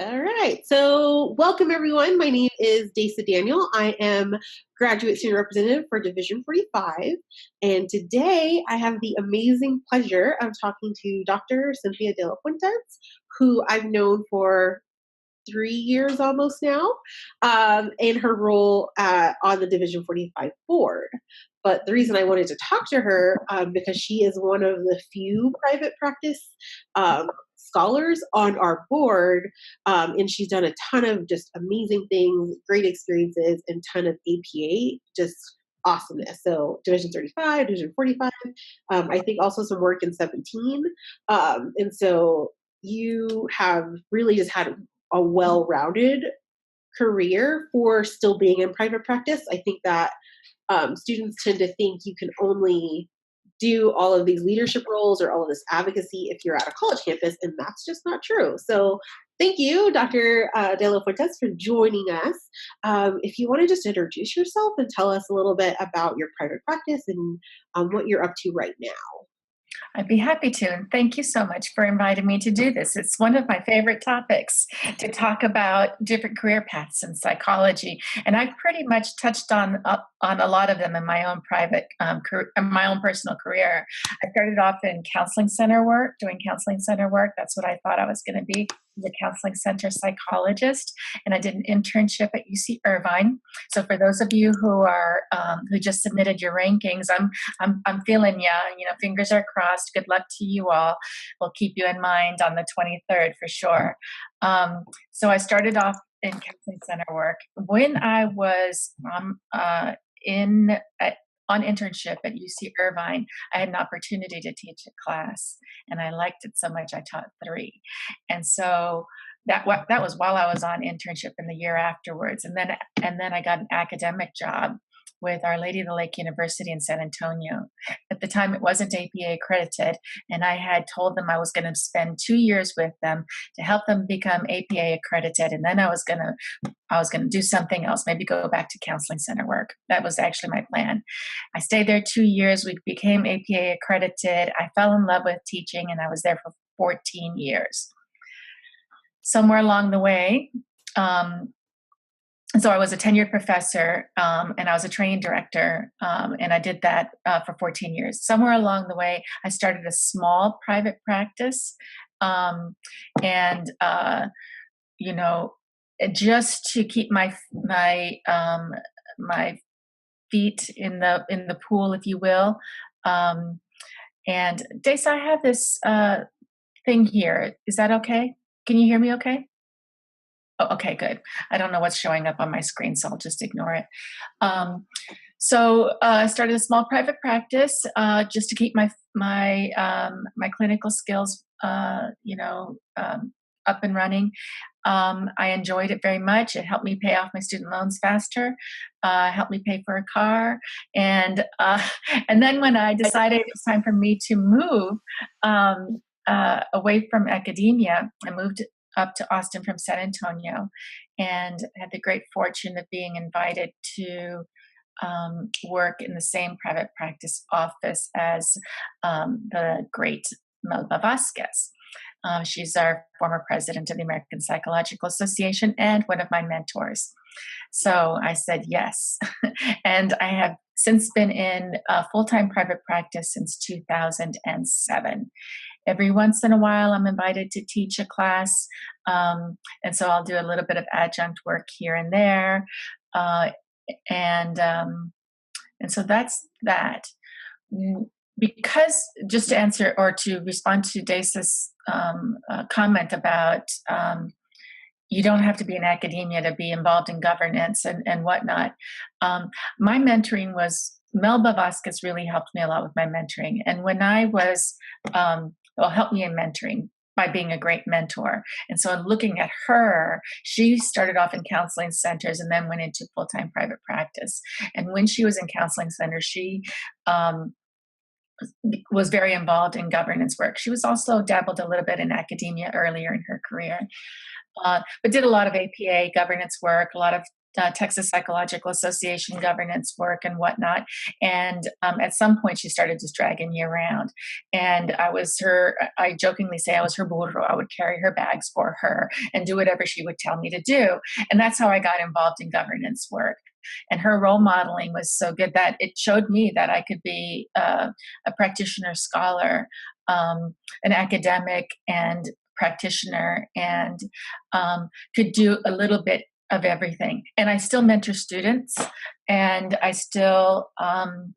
All right. So, welcome everyone. My name is Dasa Daniel. I am graduate senior representative for Division 45. And today I have the amazing pleasure of talking to Dr. Cynthia de la Fuentes, who I've known for 3 years almost now, in her role on the Division 45 board. But the reason I wanted to talk to her, because she is one of the few private practice scholars on our board, and she's done a ton of just amazing things, great experiences, and ton of APA just awesomeness. So Division 35, Division 45, I think also some work in 17. And so you have really just had a well-rounded career for still being in private practice. I think that students tend to think you can only do all of these leadership roles or all of this advocacy if you're at a college campus, and that's just not true. So thank you, Dr. De La Fuentes, for joining us. If you want to just introduce yourself and tell us a little bit about your private practice and what you're up to right now. I'd be happy to, and thank you so much for inviting me to do this. It's one of my favorite topics to talk about different career paths in psychology, and I've pretty much touched on a lot of them in my own private in my own personal career. I started off in counseling center work, doing counseling center work. That's what I thought I was going to be, the counseling center psychologist, and I did an internship at UC Irvine. So for those of you who just submitted your rankings, I'm feeling ya. Fingers are crossed. Good luck to you all. We'll keep you in mind on the 23rd for sure. So I started off in counseling center work when I was on internship at UC Irvine. I had an opportunity to teach a class, and I liked it so much I taught 3. And so that was while I was on internship in the year afterwards. And then I got an academic job with Our Lady of the Lake University in San Antonio. At the time, it wasn't APA accredited, and I had told them I was going to spend 2 years with them to help them become APA accredited, and then I was going to do something else, maybe go back to counseling center work. That was actually my plan. I stayed there 2 years. We became APA accredited. I fell in love with teaching, and I was there for 14 years. Somewhere along the way, so I was a tenured professor, and I was a training director, and I did that for 14 years. Somewhere along the way, I started a small private practice, and just to keep my feet in the pool, if you will. And Desa, I have this thing here. Is that okay? Can you hear me okay? Oh, okay, good. I don't know what's showing up on my screen, so I'll just ignore it. So I started a small private practice just to keep my clinical skills, up and running. I enjoyed it very much. It helped me pay off my student loans faster, helped me pay for a car, and then when I decided it was time for me to move away from academia, I moved up to Austin from San Antonio, and had the great fortune of being invited to work in the same private practice office as the great Melba Vasquez. She's our former president of the American Psychological Association and one of my mentors. So I said yes. And I have since been in full-time private practice since 2007. Every once in a while, I'm invited to teach a class, and so I'll do a little bit of adjunct work here and there, and so that's that. Because just to answer or to respond to Desa's comment about you don't have to be in academia to be involved in governance and whatnot. My mentoring was, Melba Vasquez really helped me a lot with my mentoring. And when I was, helped me in mentoring by being a great mentor. And so looking at her, she started off in counseling centers and then went into full-time private practice. And when she was in counseling centers, she was very involved in governance work. She was also dabbled a little bit in academia earlier in her career, but did a lot of APA governance work, a lot of Texas Psychological Association governance work and whatnot. And at some point, she started just dragging me around. And I jokingly say I was her burro. I would carry her bags for her and do whatever she would tell me to do. And that's how I got involved in governance work. And her role modeling was so good that it showed me that I could be a practitioner scholar, an academic and practitioner, and could do a little bit of everything. And I still mentor students, and I still, I'm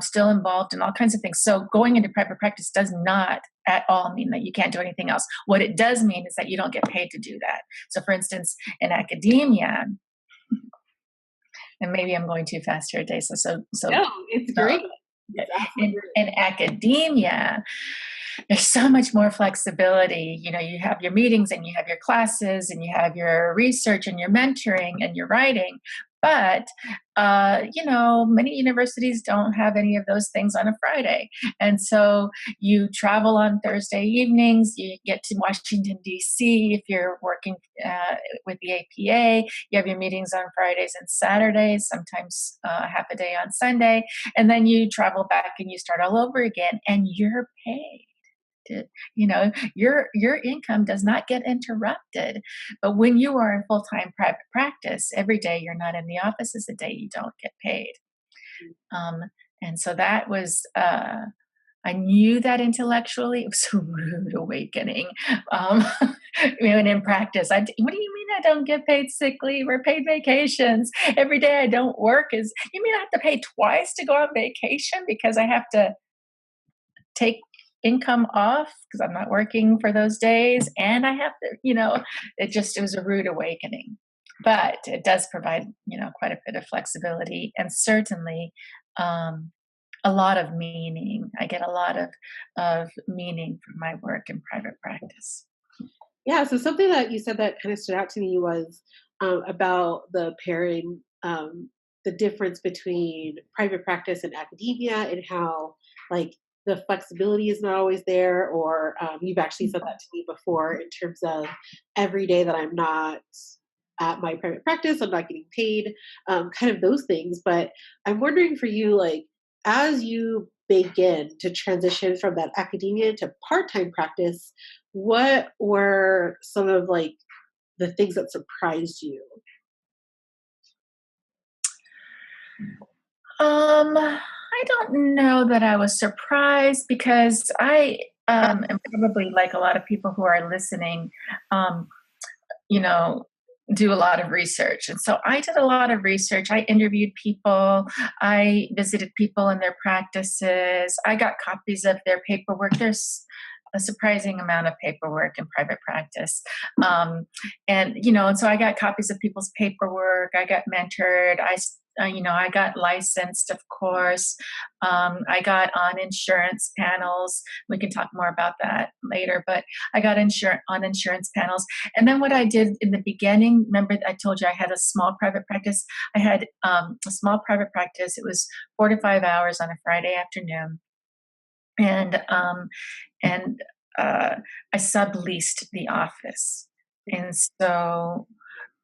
still involved in all kinds of things. So going into private practice does not at all mean that you can't do anything else. What it does mean is that you don't get paid to do that. So for instance, in academia, and maybe I'm going too fast here, Desa. No, it's great. In academia, there's so much more flexibility. You have your meetings and you have your classes and you have your research and your mentoring and your writing. But, many universities don't have any of those things on a Friday. And so you travel on Thursday evenings, you get to Washington, D.C. if you're working with the APA. You have your meetings on Fridays and Saturdays, sometimes half a day on Sunday. And then you travel back and you start all over again, and you're paid. Your income does not get interrupted. But when you are in full-time private practice, every day you're not in the office is a day you don't get paid. And so that was, I knew that intellectually. It was a rude awakening. And in practice, what do you mean I don't get paid sick leave or paid vacations? Every day I don't work you mean I have to pay twice to go on vacation because I have to take income off because I'm not working for those days, and I have to, it was a rude awakening. But it does provide, quite a bit of flexibility, and certainly a lot of meaning. I get a lot of meaning from my work in private practice. Yeah, so something that you said that kind of stood out to me was about the pairing, the difference between private practice and academia, and how, like, the flexibility is not always there, or you've actually said that to me before in terms of every day that I'm not at my private practice, I'm not getting paid, kind of those things. But I'm wondering for you, like, as you begin to transition from that academia to part-time practice, what were some of, like, the things that surprised you? I don't know that I was surprised because I am probably like a lot of people who are listening, you know, do a lot of research. And so I did a lot of research. I interviewed people. I visited people in their practices. I got copies of their paperwork. There's a surprising amount of paperwork in private practice. And so I got copies of people's paperwork. I got mentored. I got licensed, of course. I got on insurance panels. We can talk more about that later, but I got on insurance panels. And then what I did in the beginning, remember I told you I had a small private practice. I had a small private practice. It was 4 to 5 hours on a Friday afternoon. And I subleased the office. And so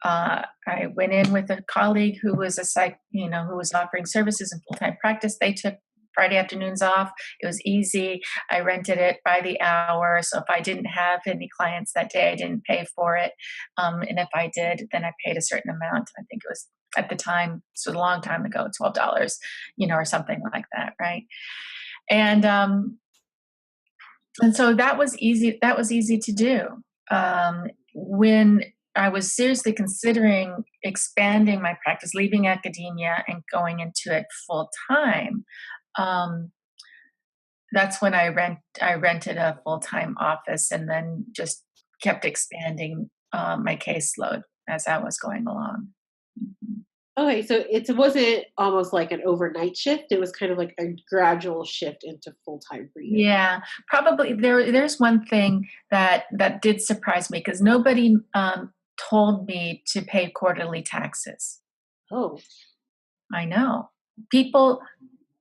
I went in with a colleague who was who was offering services in full-time practice. They took Friday afternoons off. It was easy. I rented it by the hour. So if I didn't have any clients that day, I didn't pay for it. And if I did, then I paid a certain amount. I think it was at the time, so a long time ago, $12, or something like that. Right. And so that was easy. That was easy to do. When I was seriously considering expanding my practice, leaving academia and going into it full time, that's when I rented a full time office, and then just kept expanding my caseload as I was going along. Mm-hmm. Okay, so it wasn't almost like an overnight shift. It was kind of like a gradual shift into full time for you. Yeah, probably there's one thing that did surprise me because nobody told me to pay quarterly taxes. Oh, I know. People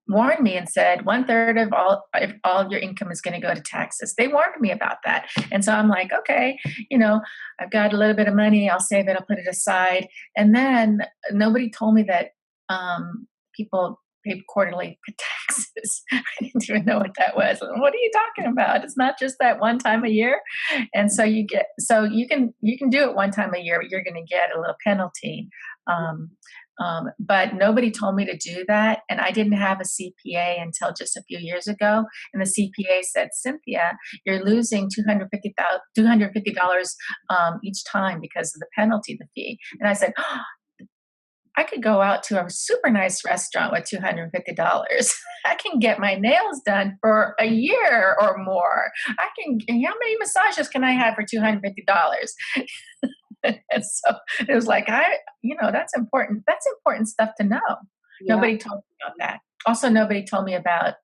warned me and said 1/3 of all your income is going to go to taxes. They warned me about that. And so I'm like, okay, you know, I've got a little bit of money. I'll save it. I'll put it aside. And then nobody told me that people paid quarterly taxes. I didn't even know what that was. What are you talking about? It's not just that one time a year. And so you can do it one time a year, but you're going to get a little penalty. Um, but nobody told me to do that. And I didn't have a CPA until just a few years ago. And the CPA said, Cynthia, you're losing $250 each time because of the penalty, the fee. And I said, oh, I could go out to a super nice restaurant with $250. I can get my nails done for a year or more. How many massages can I have for $250? And so it was like, that's important. That's important stuff to know. Yeah. Nobody told me about that. Also, nobody told me about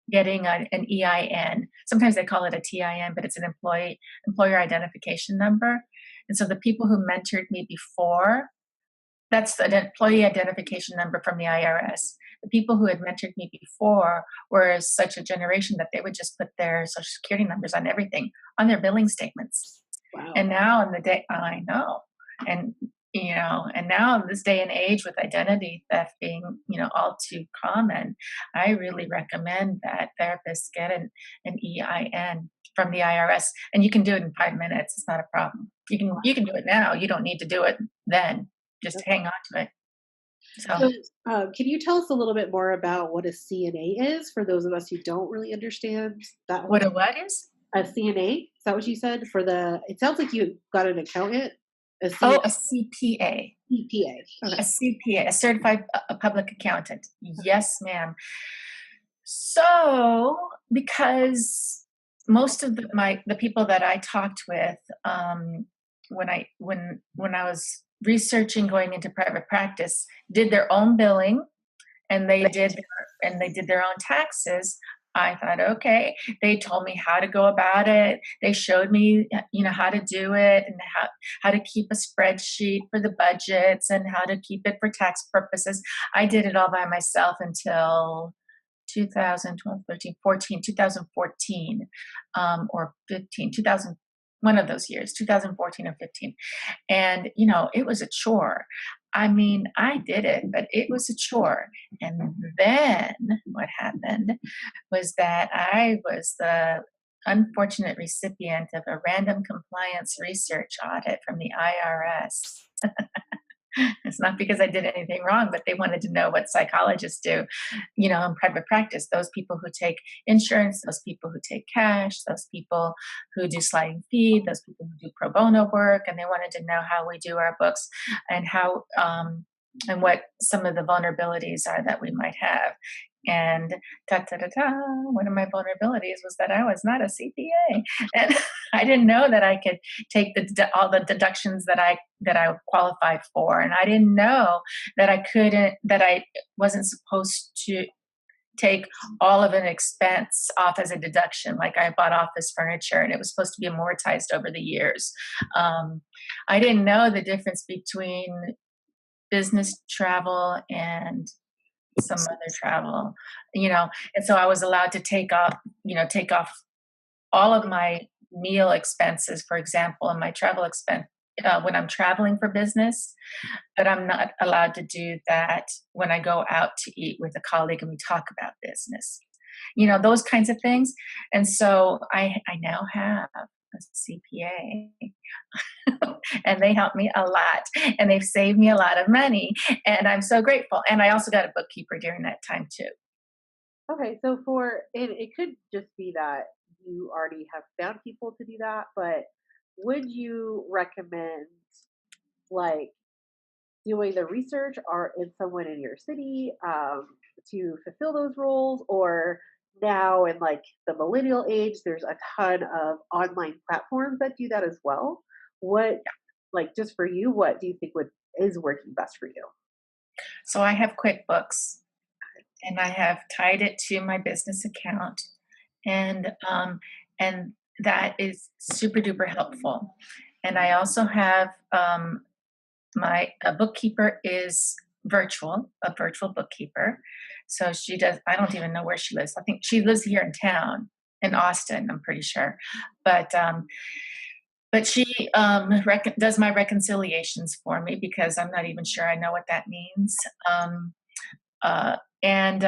getting an EIN. Sometimes they call it a TIN, but it's an employer identification number. And so the people who mentored me before, that's an employee identification number from the IRS. The people who had mentored me before were such a generation that they would just put their social security numbers on everything, on their billing statements. Wow. And now in the day, I know, and and now in this day and age with identity theft being, all too common, I really recommend that therapists get an EIN from the IRS, and you can do it in 5 minutes. It's not a problem. You can do it now. You don't need to do it then. Just hang on to it. So, can you tell us a little bit more about what a CNA is for those of us who don't really understand that whole What a what is? a CNA? Is that what you said for the? It sounds like you got an accountant, a Oh, CNA, a CPA. CPA. A Okay. CPA, a certified public accountant. Yes, ma'am. So, because most of the people that I talked with, when I was researching going into private practice, did their own billing, and they did their own taxes. I thought, okay. They told me how to go about it. They showed me, how to do it, and how to keep a spreadsheet for the budgets and how to keep it for tax purposes. I did it all by myself until 2012, 13, 14, 2014, or 15, 2000, one of those years, 2014 or 15. And, it was a chore. I mean, I did it, but it was a chore. And then what happened was that I was the unfortunate recipient of a random compliance research audit from the IRS. It's not because I did anything wrong, but they wanted to know what psychologists do, in private practice. Those people who take insurance, those people who take cash, those people who do sliding fee, those people who do pro bono work, and they wanted to know how we do our books and how and what some of the vulnerabilities are that we might have. And one of my vulnerabilities was that I was not a CPA, and I didn't know that I could take all the deductions that I qualified for, and I didn't know that I wasn't supposed to take all of an expense off as a deduction. Like I bought office furniture, and it was supposed to be amortized over the years. I didn't know the difference between business travel and some other travel, and so I was allowed to take off all of my meal expenses, for example, and my travel expense when I'm traveling for business, but I'm not allowed to do that when I go out to eat with a colleague and we talk about business. Those kinds of things. And so I now have a CPA, and they help me a lot, and they've saved me a lot of money, and I'm so grateful. And I also got a bookkeeper during that time too. Okay. So for it could just be that you already have found people to do that, but would you recommend like doing the research or in someone in your city to fulfill those roles, or now in like the millennial age there's a ton of online platforms that do that as well? What, like, just for you, what do you think would is working best for you? So I have QuickBooks, and I have tied it to my business account, and and that is super duper helpful. And I also have my bookkeeper is a virtual bookkeeper. So she does, I don't even know where she lives. I think she lives here in town in Austin, I'm pretty sure. But she does my reconciliations for me because I'm not even sure I know what that means. Um, and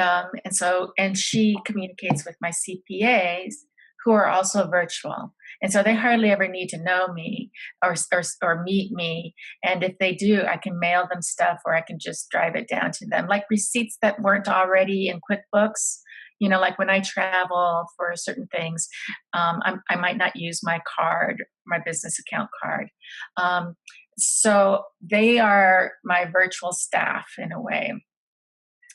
she communicates with my CPAs who are also virtual. And so they hardly ever need to know me or meet me. And if they do, I can mail them stuff or I can just drive it down to them, like receipts that weren't already in QuickBooks. Like when I travel for certain things, I might not use my card, my business account card. So they are my virtual staff in a way.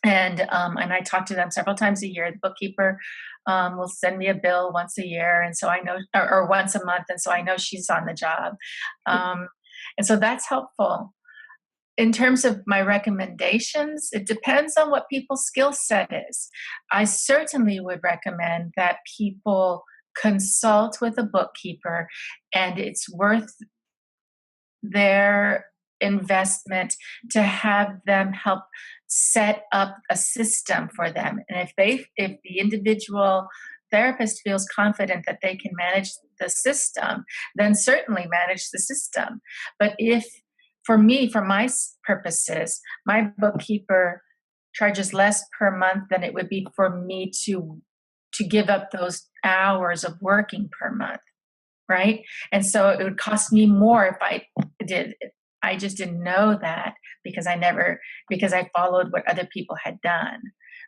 And I talk to them several times a year. The bookkeeper will send me a bill once a year, and so I know, or once a month, and so I know she's on the job. And so that's helpful. In terms of my recommendations, it depends on what people's skill set is. I certainly would recommend that people consult with a bookkeeper, and it's worth their investment to have them help set up a system for them. And if the individual therapist feels confident that they can manage the system, then certainly manage the system. But if, for me, for my purposes, my bookkeeper charges less per month than it would be for me to give up those hours of working per month. Right. And so it would cost me more if I did. I just didn't know that because I followed what other people had done.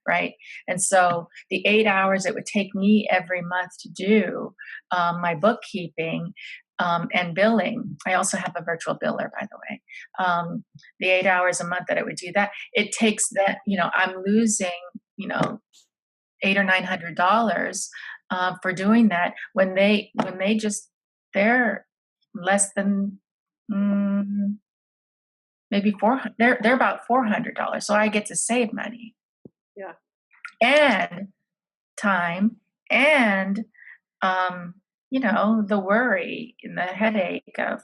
Right. And so the 8 hours it would take me every month to do my bookkeeping and billing. I also have a virtual biller, by the way. The 8 hours a month that it would do that, it takes that, I'm losing, $800 or $900 for doing that when they're less than maybe they're about $400, so I get to save money. Yeah. And time and the worry and the headache of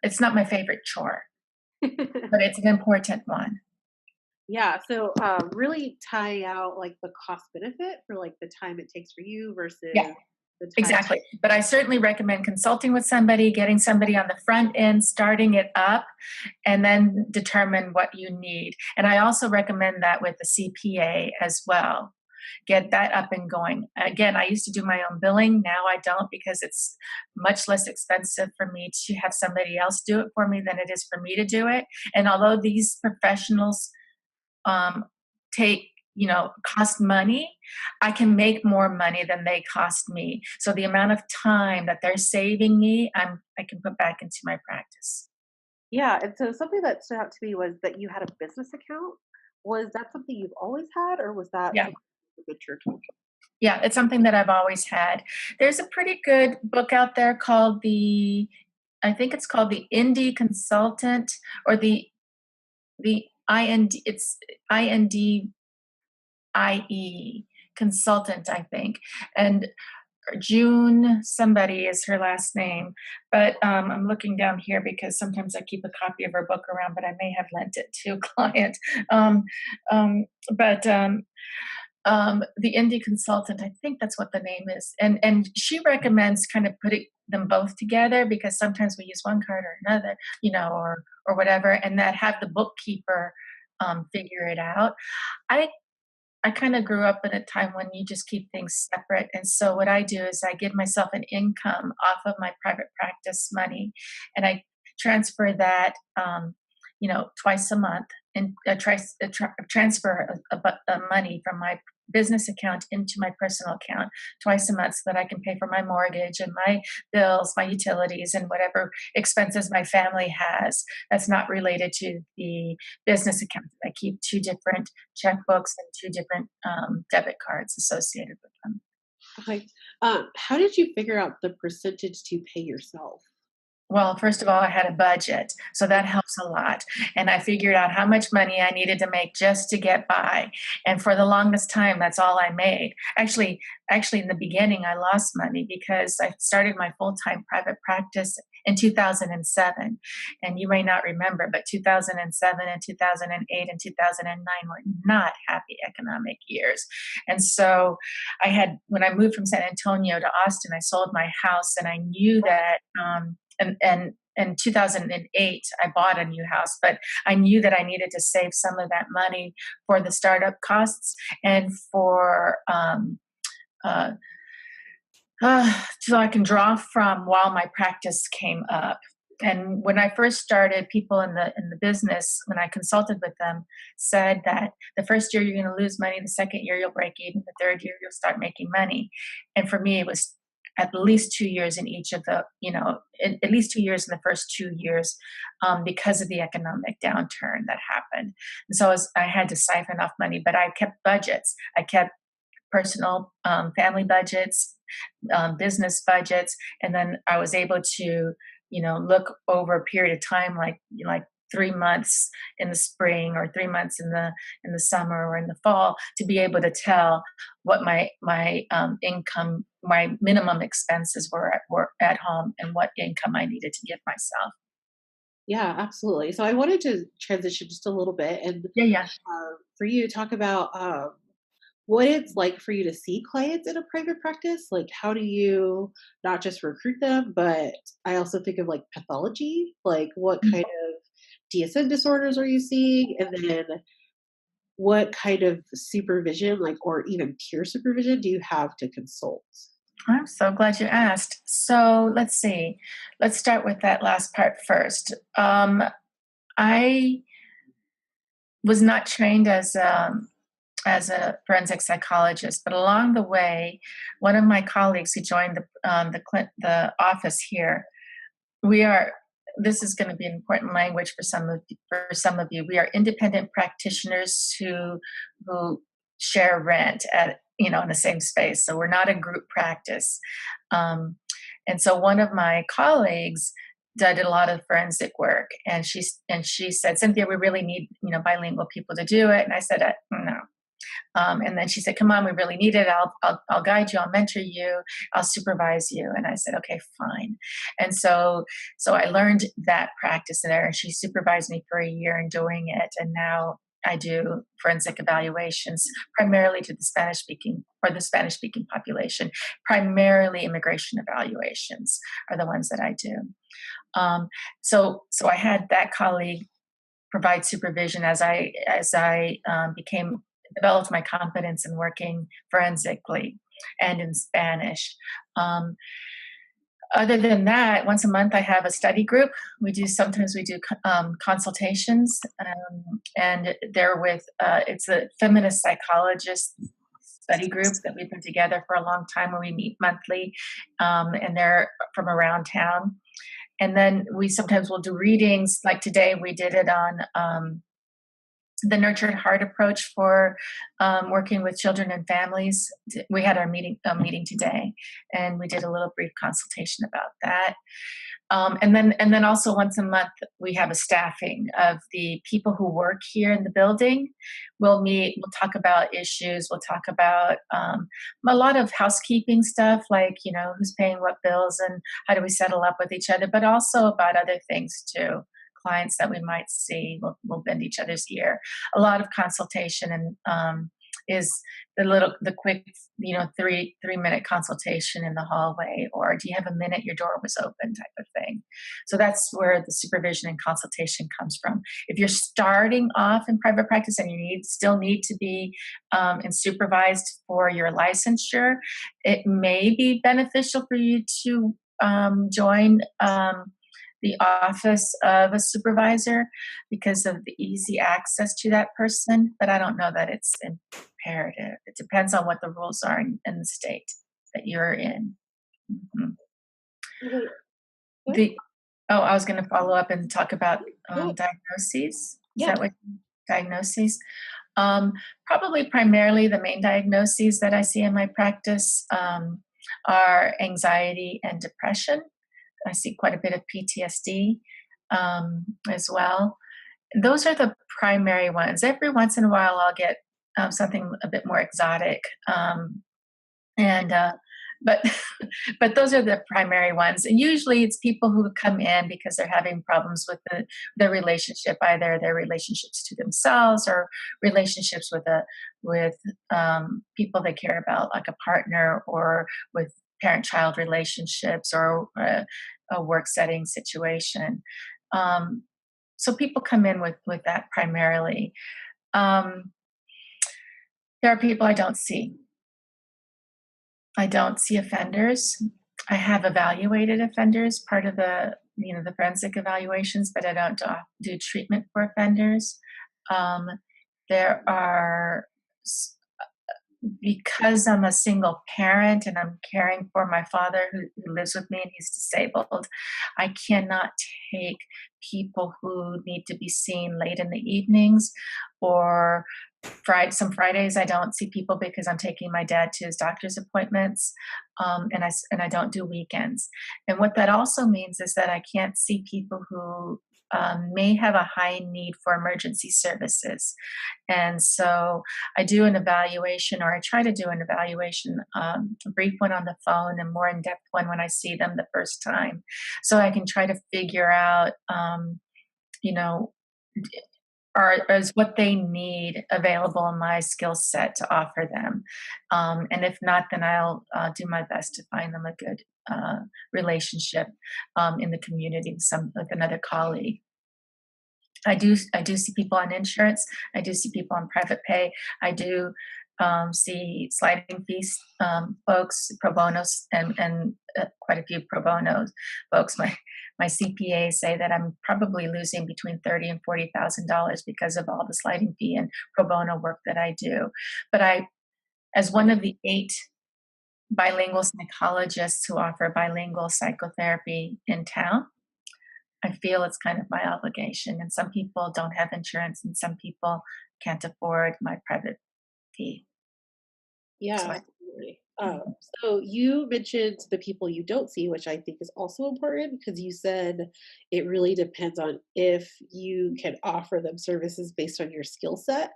it's not my favorite chore, but it's an important one. Yeah, so really tying out like the cost benefit for like the time it takes for you versus Yeah. the time. Exactly. But I certainly recommend consulting with somebody, getting somebody on the front end, starting it up, and then determine what you need. And I also recommend that with the CPA as well. Get that up and going. Again, I used to do my own billing. Now I don't because it's much less expensive for me to have somebody else do it for me than it is for me to do it. And although these professionals cost money, I can make more money than they cost me. So the amount of time that they're saving me, I can put back into my practice. Yeah, and so something that stood out to me was that you had a business account. Was that something you've always had, or was that Yeah. something that church told you? Yeah, it's something that I've always had. There's a pretty good book out there called I think it's called the Indie Consultant, or the IND, it's INDIE Consultant, I think. And June somebody is her last name, but I'm looking down here because sometimes I keep a copy of her book around, but I may have lent it to a client. The Indie Consultant, I think that's what the name is, and she recommends kind of putting them both together because sometimes we use one card or another, or whatever, and that have the bookkeeper figure it out. I kind of grew up in a time when you just keep things separate. And so what I do is I give myself an income off of my private practice money, and I transfer that, twice a month, and transfer money from my business account into my personal account twice a month so that I can pay for my mortgage and my bills, my utilities, and whatever expenses my family has that's not related to the business account. I keep 2 different checkbooks and 2 different debit cards associated with them. Okay. How did you figure out the percentage to pay yourself? Well, first of all, I had a budget, so that helps a lot. And I figured out how much money I needed to make just to get by. And for the longest time, that's all I made. Actually, in the beginning, I lost money because I started my full-time private practice in 2007. And you may not remember, but 2007 and 2008 and 2009 were not happy economic years. And so when I moved from San Antonio to Austin, I sold my house, and I knew that, and in 2008, I bought a new house, but I knew that I needed to save some of that money for the startup costs and for, so I can draw from while my practice came up. And when I first started, people in the business, when I consulted with them, said that the first year you're going to lose money, the second year you'll break even, the third year you'll start making money. And for me, it was at least 2 years in each of the, at least 2 years in the first 2 years, because of the economic downturn that happened. And so I had to siphon off money, but I kept budgets. I kept personal, family budgets, business budgets, and then I was able to, look over a period of time, like 3 months in the spring or 3 months in the summer or in the fall, to be able to tell what my income, my minimum expenses were at home, and what income I needed to give myself. Yeah, absolutely. So I wanted to transition just a little bit and Yeah, yeah. for you to talk about what it's like for you to see clients in a private practice. Like, how do you not just recruit them, but I also think of like pathology, like what kind of DSM disorders are you seeing? And then what kind of supervision, like, or even peer supervision do you have to consult? I'm so glad you asked. So let's see. Let's start with that last part first. I was not trained as a forensic psychologist, but along the way, one of my colleagues who joined the office here, we are. This is going to be important language for some of you. We are independent practitioners who share rent at in the same space. So we're not a group practice. Um, and so one of my colleagues did a lot of forensic work, and she said, "Cynthia, we really need bilingual people to do it." And I said, "No." And then she said, "Come on, we really need it. I'll guide you. I'll mentor you. I'll supervise you." And I said, "Okay, fine." And so I learned that practice there. And she supervised me for a year in doing it. And now I do forensic evaluations primarily to the Spanish speaking population. Primarily immigration evaluations are the ones that I do. So I had that colleague provide supervision as I developed my competence in working forensically and in Spanish. Um, Other than that, once a month I have a study group. Sometimes we do consultations, and they're with it's a feminist psychologist study group that we've been together for a long time, where we meet monthly, and they're from around town. And then we sometimes will do readings. Like today, we did it on the nurtured heart approach for working with children and families. We had our meeting today, and we did a little brief consultation about that. And then also once a month we have a staffing of the people who work here in the building. We'll meet. We'll talk about issues. We'll talk about a lot of housekeeping stuff, like who's paying what bills and how do we settle up with each other, but also about other things too. Clients that we might see, we'll bend each other's ear. A lot of consultation and is the quick 3 minute consultation in the hallway, or do you have a minute, your door was open, type of thing. So that's where the supervision and consultation comes from. If you're starting off in private practice and you still need to be and supervised for your licensure, it may be beneficial for you to join the office of a supervisor because of the easy access to that person, but I don't know that it's imperative. It depends on what the rules are in the state that you're in. Mm-hmm. Okay. I was going to follow up and talk about Yeah. diagnoses. Is Yeah. that what diagnoses? Probably primarily the main diagnoses that I see in my practice are anxiety and depression. I see quite a bit of PTSD as well. Those are the primary ones. Every once in a while, I'll get something a bit more exotic, and but but those are the primary ones. And usually it's people who come in because they're having problems with their relationship, either their relationships to themselves or relationships with people they care about, like a partner, or with parent-child relationships, or a work setting situation. Um, so people come in with that primarily. Um, there are people I don't see. I don't see offenders. I have evaluated offenders, part of the forensic evaluations, but I don't do treatment for offenders. Um, there are, because I'm a single parent and I'm caring for my father who lives with me and he's disabled, I cannot take people who need to be seen late in the evenings, or some Fridays I don't see people because I'm taking my dad to his doctor's appointments, and I don't do weekends. And what that also means is that I can't see people who may have a high need for emergency services. And so I do an evaluation, or I try to do an evaluation, a brief one on the phone and more in-depth one when I see them the first time. So I can try to figure out, you know, is what they need available in my skill set to offer them. And if not, then I'll do my best to find them a good relationship in the community with another colleague. I do see people on insurance. I do see people on private pay. I do see sliding fees folks, pro bonos, and quite a few pro bono folks. My CPAs say that I'm probably losing between $30,000 and $40,000 because of all the sliding fee and pro bono work that I do. But as one of the 8 bilingual psychologists who offer bilingual psychotherapy in town, I feel it's kind of my obligation. And some people don't have insurance, and some people can't afford my private fee. So Yeah, absolutely. So you mentioned the people you don't see, which I think is also important because you said it really depends on if you can offer them services based on your skill set.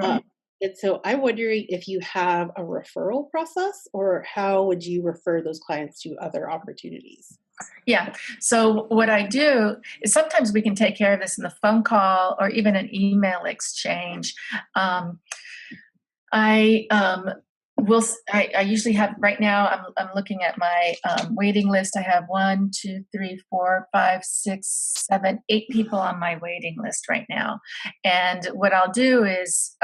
Uh, right. and so I'm wondering if you have a referral process, or how would you refer those clients to other opportunities? Yeah. So what I do is sometimes we can take care of this in the phone call or even an email exchange. Um, I I usually have, right now I'm looking at my waiting list. I have 1, 2, 3, 4, 5, 6, 7, 8 people on my waiting list right now. And what I'll do is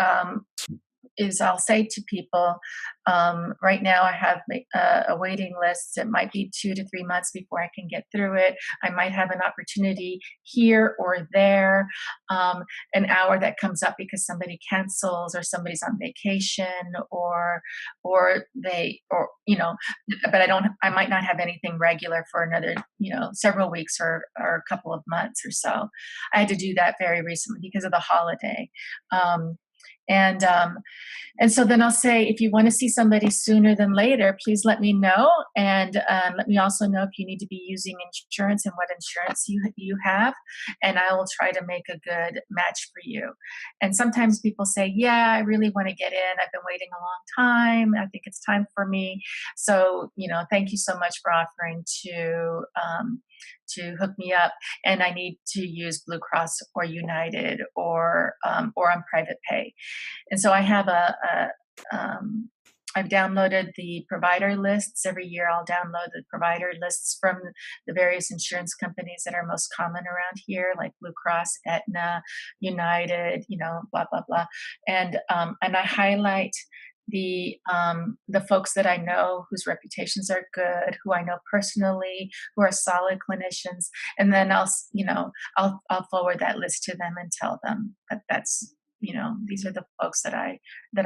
I'll say to people, right now I have a waiting list. It might be 2 to 3 months before I can get through it. I might have an opportunity here or there, an hour that comes up because somebody cancels, or somebody's on vacation, or but I might not have anything regular for another, several weeks or a couple of months or so. I had to do that very recently because of the holiday. Um, and and so then I'll say, if you want to see somebody sooner than later, please let me know. And let me also know if you need to be using insurance and what insurance you have. And I will try to make a good match for you. And sometimes people say, yeah, I really want to get in. I've been waiting a long time. I think it's time for me. So, thank you so much for offering to hook me up, and I need to use Blue Cross or United, or on private pay. And so I have I've downloaded the provider lists. Every year I'll download the provider lists from the various insurance companies that are most common around here, like Blue Cross, Aetna, United, blah, blah, blah. And I highlight the folks that I know whose reputations are good, who I know personally, who are solid clinicians, and then I'll forward that list to them and tell them that's these are the folks that I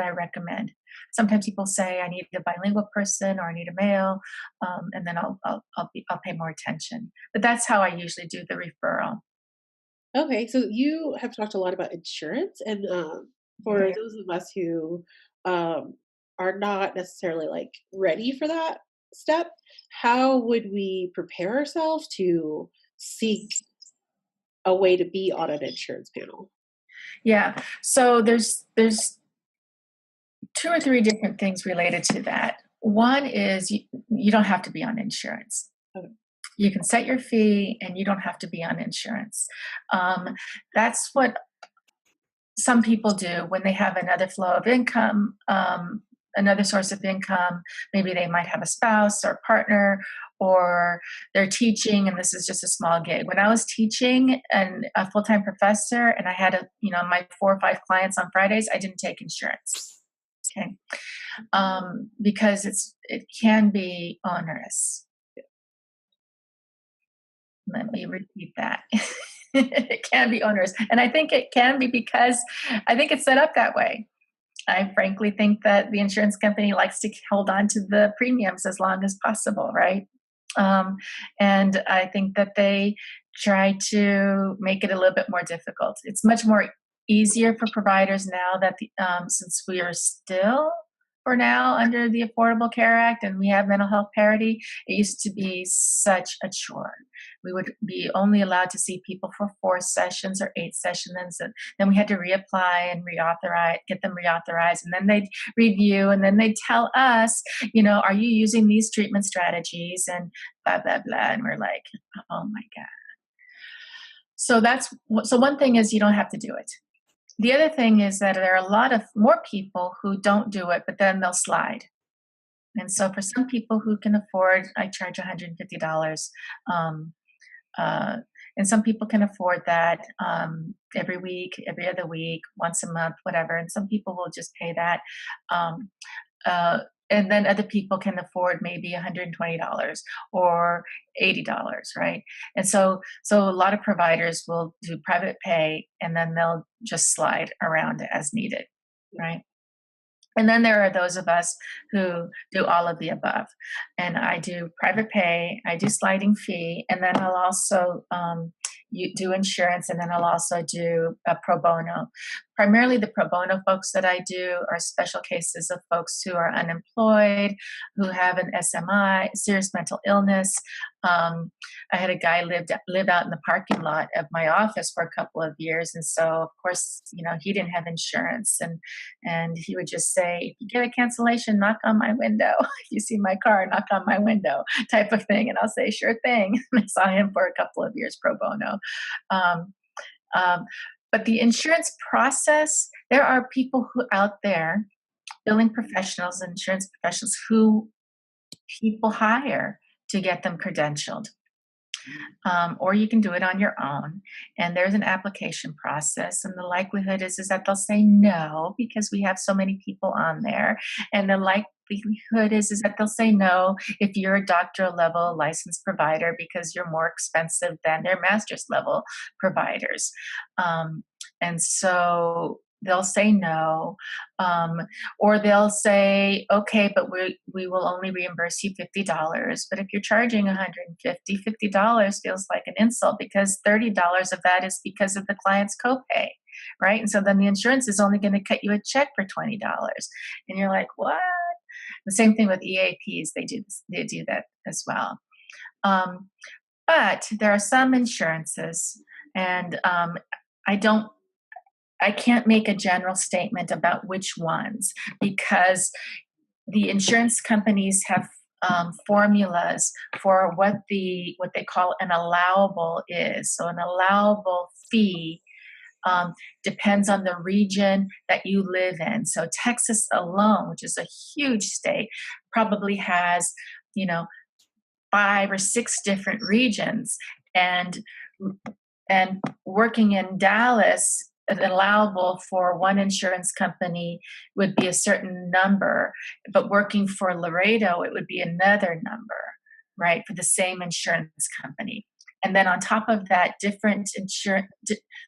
recommend. Sometimes people say I need a bilingual person or I need a male, and then I'll pay more attention. But that's how I usually do the referral. Okay, so you have talked a lot about insurance, and for Yeah. those of us who um, are not necessarily like ready for that step, how would we prepare ourselves to seek a way to be on an insurance panel? So there's 2 or 3 different things related to that. One is you don't have to be on insurance. Okay. You can set your fee and you don't have to be on insurance. That's what some people do when they have another flow of income, another source of income. Maybe they might have a spouse or partner, or they're teaching, and this is just a small gig. When I was teaching and a full-time professor, and I had my 4 or 5 clients on Fridays, I didn't take insurance. Okay, because it can be onerous. Let me repeat that. It can be onerous. And I think it can be because I think it's set up that way. I frankly think that the insurance company likes to hold on to the premiums as long as possible, right? Um, and I think that they try to make it a little bit more difficult. It's much more easier for providers now that since we are still for now under the Affordable Care Act and we have mental health parity, it used to be such a chore. We would be only allowed to see people for 4 sessions or 8 sessions, and then we had to reapply and get them reauthorized, and then they'd review, and then they'd tell us, are you using these treatment strategies, and blah, blah, blah. And we're like, oh my God. So one thing is you don't have to do it. The other thing is that there are a lot of more people who don't do it, but then they'll slide. And so for some people who can afford, I charge $150. And some people can afford that every week, every other week, once a month, whatever. And some people will just pay that. Um, and then other people can afford maybe $120 or $80, right? And so a lot of providers will do private pay, and then they'll just slide around as needed, right? And then there are those of us who do all of the above. And I do private pay, I do sliding fee, and then I'll also do insurance, and then I'll also do a pro bono. Primarily the pro bono folks that I do are special cases of folks who are unemployed, who have an SMI, serious mental illness. I had a guy lived out in the parking lot of my office for a couple of years. And so, of course, he didn't have insurance. And he would just say, if you get a cancellation, knock on my window. If you see my car, knock on my window, type of thing. And I'll say, sure thing. And I saw him for a couple of years pro bono. Um, um, but the insurance process, there are people who out there, billing professionals and insurance professionals, who people hire to get them credentialed. Or you can do it on your own. And there's an application process. And the likelihood is that they'll say no because we have so many people on there. And the likelihood is that they'll say no if you're a doctoral level licensed provider because you're more expensive than their master's level providers. And so they'll say no, or they'll say, okay, but we will only reimburse you $50. But if you're charging $50 feels like an insult because $30 of that is because of the client's copay, right? And so then the insurance is only going to cut you a check for $20. And you're like, what? The same thing with EAPs, they do that as well. But there are some insurances, and I can't make a general statement about which ones because the insurance companies have formulas for what they call an allowable is. So an allowable fee depends on the region that you live in. So Texas alone, which is a huge state, probably has 5 or 6 different regions, and working in Dallas, allowable for one insurance company would be a certain number, but working for Laredo, it would be another number, right, for the same insurance company. And then on top of that, the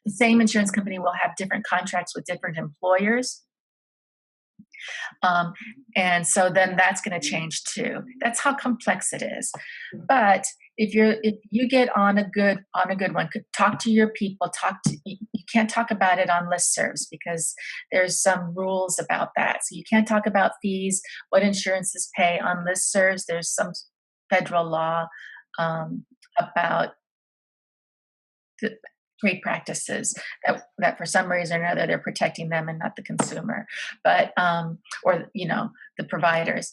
same insurance company will have different contracts with different employers. And so then that's going to change too. That's how complex it is. But if you get on a good one, talk to your people. You can't talk about it on listservs because there's some rules about that. So you can't talk about fees, what insurances pay on listservs. There's some federal law about trade practices that for some reason or another they're protecting them and not the consumer, but or the providers.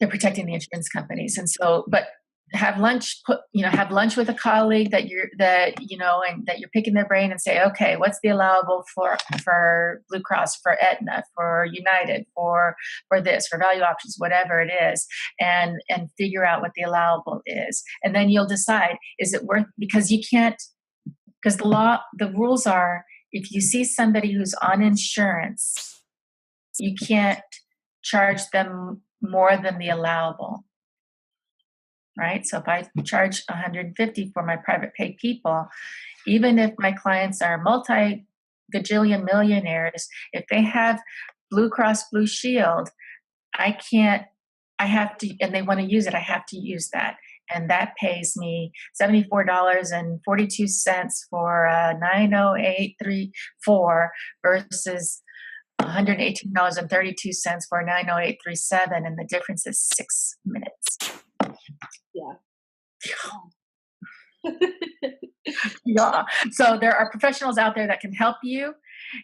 they're protecting the insurance companies. And so, but have lunch, have lunch with a colleague and that you're picking their brain and say, okay, what's the allowable for Blue Cross, for Aetna, for United, for this, for Value Options, whatever it is, and figure out what the allowable is. And then you'll decide, is it worth, because the rules are, if you see somebody who's on insurance, you can't charge them more than the allowable. Right? So if I charge $150 for my private pay people, even if my clients are multi-gajillion millionaires, if they have Blue Cross Blue Shield, I have to, and they want to use it, I have to use that. And that pays me $74.42 for 90834 versus $118.32 for 90837, and the difference is 6 minutes. Yeah. Yeah. So there are professionals out there that can help you,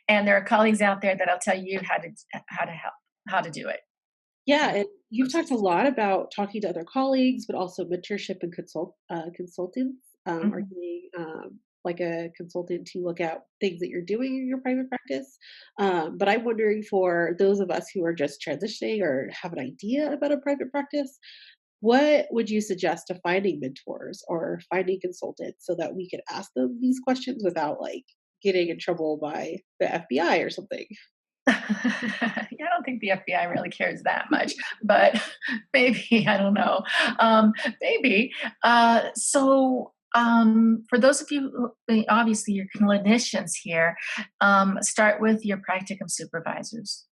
and there are colleagues out there that'll tell you how to do it. Yeah, and you've talked a lot about talking to other colleagues, but also mentorship and consultants. Are Mhm. getting like a consultant to look at things that you're doing in your private practice. But I'm wondering, for those of us who are just transitioning or have an idea about a private practice, what would you suggest to finding mentors or finding consultants so that we could ask them these questions without like getting in trouble by the FBI or something? I don't think the FBI really cares that much, but maybe, I don't know. Maybe. For those of you, obviously, you're clinicians here, start with your practicum supervisors.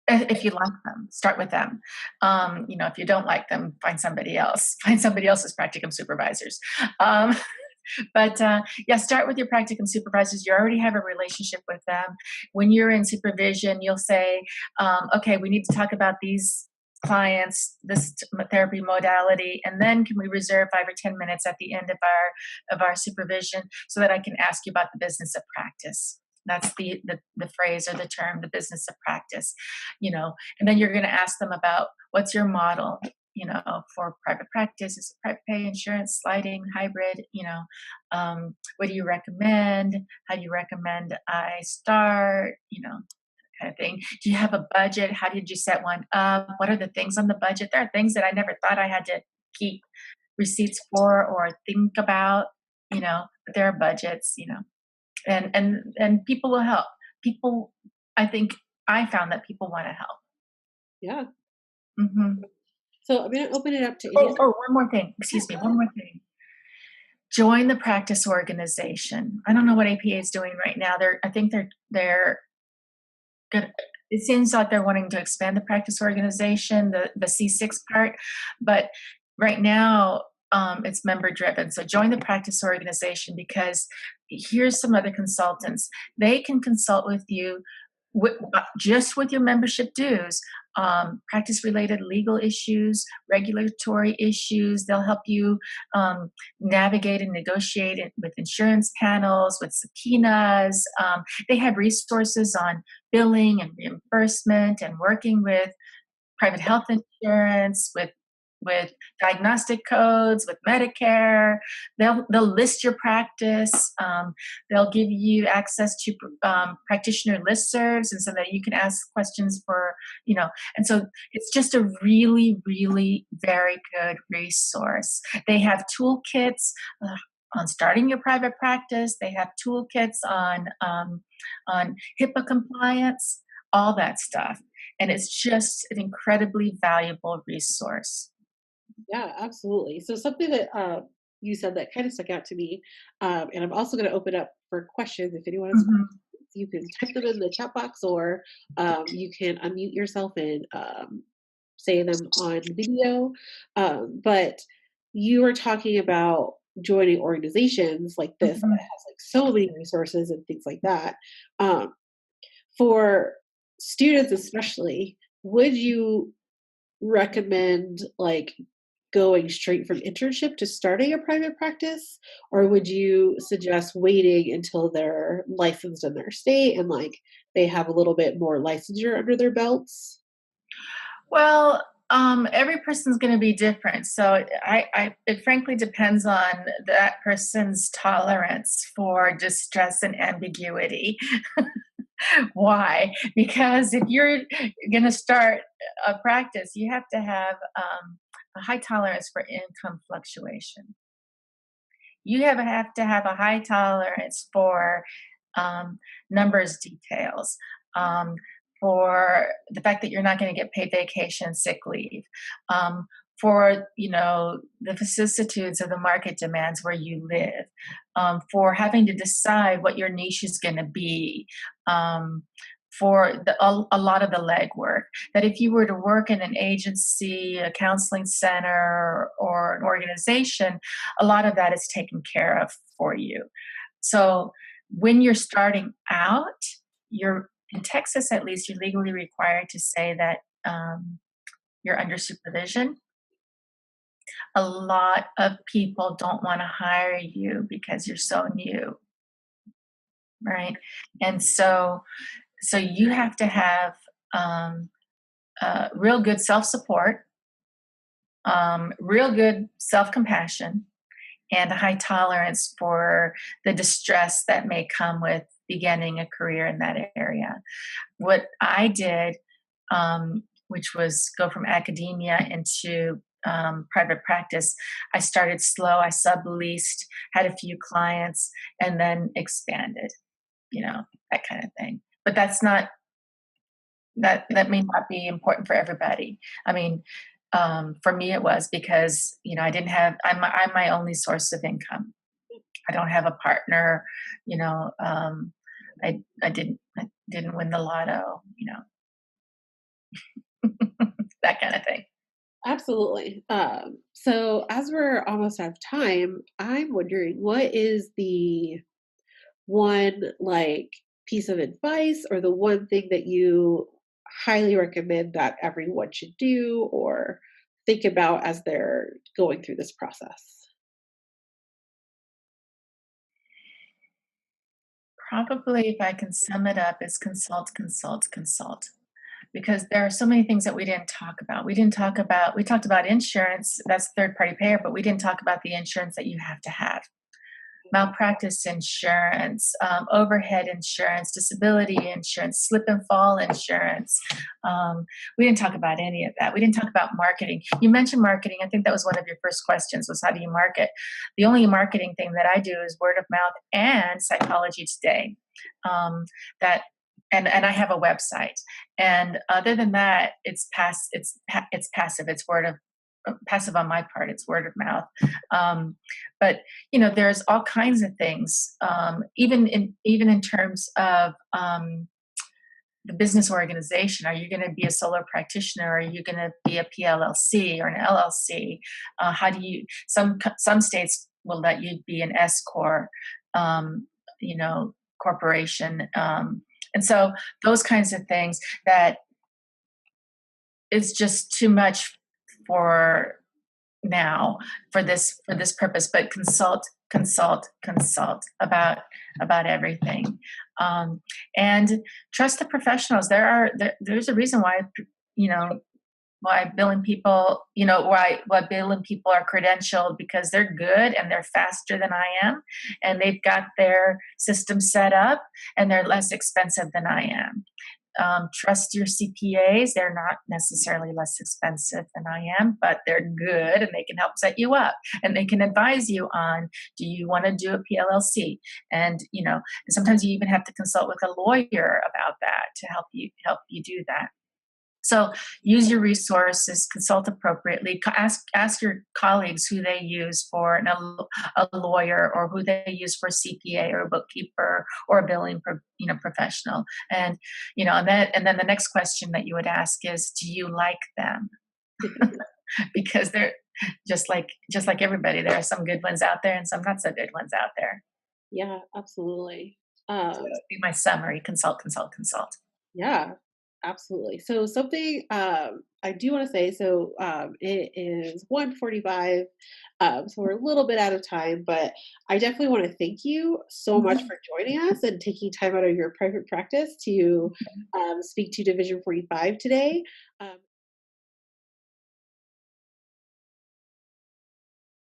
If you like them, start with them. If you don't like them, find somebody else. Find somebody else's practicum supervisors. Um, but start with your practicum supervisors. You already have a relationship with them. When you're in supervision, you'll say, okay, we need to talk about these clients, this therapy modality, and then can we reserve 5 or 10 minutes at the end of our supervision so that I can ask you about the business of practice. That's the phrase or the term, the business of practice, and then you're going to ask them about, what's your model, for private practice? Is it private pay, insurance, sliding, hybrid? What do you recommend? How do you recommend I start? Kind of thing. Do you have a budget? How did you set one up? What are the things on the budget? There are things that I never thought I had to keep receipts for or think about, but there are budgets, and people will help. People, I think I found that people want to help. Yeah. Hmm. So I'm going to open it up to any other. One more thing. Excuse me. One more thing. Join the practice organization. I don't know what APA is doing right now. I think they're good. It seems like they're wanting to expand the practice organization, the C6 part, but right now it's member driven. So join the practice organization, because here's some other consultants. They can consult with you just with your membership dues, practice related legal issues, regulatory issues. They'll help you navigate and negotiate it with insurance panels, with subpoenas. They have resources on billing and reimbursement and working with private health insurance, with diagnostic codes, with Medicare. They'll list your practice. They'll give you access to practitioner listservs, and so that you can ask questions for, and so it's just a really, really very good resource. They have toolkits on starting your private practice. They have toolkits on HIPAA compliance, all that stuff. And it's just an incredibly valuable resource. Yeah, absolutely. So something that you said that kind of stuck out to me, and I'm also going to open up for questions. If anyone has Mhm. questions, you can type them in the chat box, or you can unmute yourself and say them on video. But you were talking about joining organizations like this that Mhm. has like so many resources and things like that. Um, for students, especially, would you recommend like going straight from internship to starting a private practice, or would you suggest waiting until they're licensed in their state and like they have a little bit more licensure under their belts? Well, Every person's going to be different. So it frankly depends on that person's tolerance for distress and ambiguity. Why? Because if you're going to start a practice, you have to have a high tolerance for income fluctuation. Have to have a high tolerance for um, numbers details, um, for the fact that you're not going to get paid vacation, sick leave, for the vicissitudes of the market demands where you live, for having to decide what your niche is going to be. For a lot of the legwork, that if you were to work in an agency, a counseling center, or an organization, a lot of that is taken care of for you. So when you're starting out, you're in Texas, at least, you're legally required to say that you're under supervision. A lot of people don't want to hire you because you're so new, right? And so you have to have real good self-support, real good self-compassion, and a high tolerance for the distress that may come with beginning a career in that area. What I did, which was go from academia into private practice, I started slow, I subleased, had a few clients, and then expanded, that kind of thing. But that may not be important for everybody. I mean, for me, it was because I'm my only source of income. I don't have a partner. I didn't win the lotto. That kind of thing. Absolutely. So as we're almost out of time, I'm wondering what is the one like piece of advice or the one thing that you highly recommend that everyone should do or think about as they're going through this process? Probably, if I can sum it up, is consult, consult, consult. Because there are so many things that we didn't talk about. We talked about insurance, that's third party payer, but we didn't talk about the insurance that you have to have. Malpractice insurance, overhead insurance, disability insurance, slip and fall insurance. We didn't talk about any of that. We didn't talk about marketing. You mentioned marketing. I think that was one of your first questions was how do you market? The only marketing thing that I do is word of mouth and Psychology Today. That and I have a website. And other than that, it's passive. It's word of passive on my part. It's word of mouth. But there's all kinds of things, even in terms of the business organization. Are you going to be a solo practitioner? Are you going to be a PLLC or an LLC? How do you? Some states will let you be an S corp, corporation, and so those kinds of things that is just too much for now for this purpose. But consult about everything, and trust the professionals. There's a reason why you know billing people, why billing people are credentialed, because they're good and they're faster than I am, and they've got their system set up, and they're less expensive than I am. Trust your CPAs. They're not necessarily less expensive than I am, but they're good and they can help set you up, and they can advise you on, do you want to do a PLLC? And, sometimes you even have to consult with a lawyer about that to help you do that. So use your resources, consult appropriately, ask your colleagues who they use for a lawyer, or who they use for a CPA or a bookkeeper or a billing professional. And, and then the next question that you would ask is, do you like them? Because they're just like everybody, there are some good ones out there and some not so good ones out there. Yeah, absolutely. So that'd be my summary: consult, consult, consult. Yeah, absolutely. So something I do want to say. So it is 1:45, so we're a little bit out of time, but I definitely want to thank you so much Mhm. for joining us and taking time out of your private practice to speak to Division 45 today.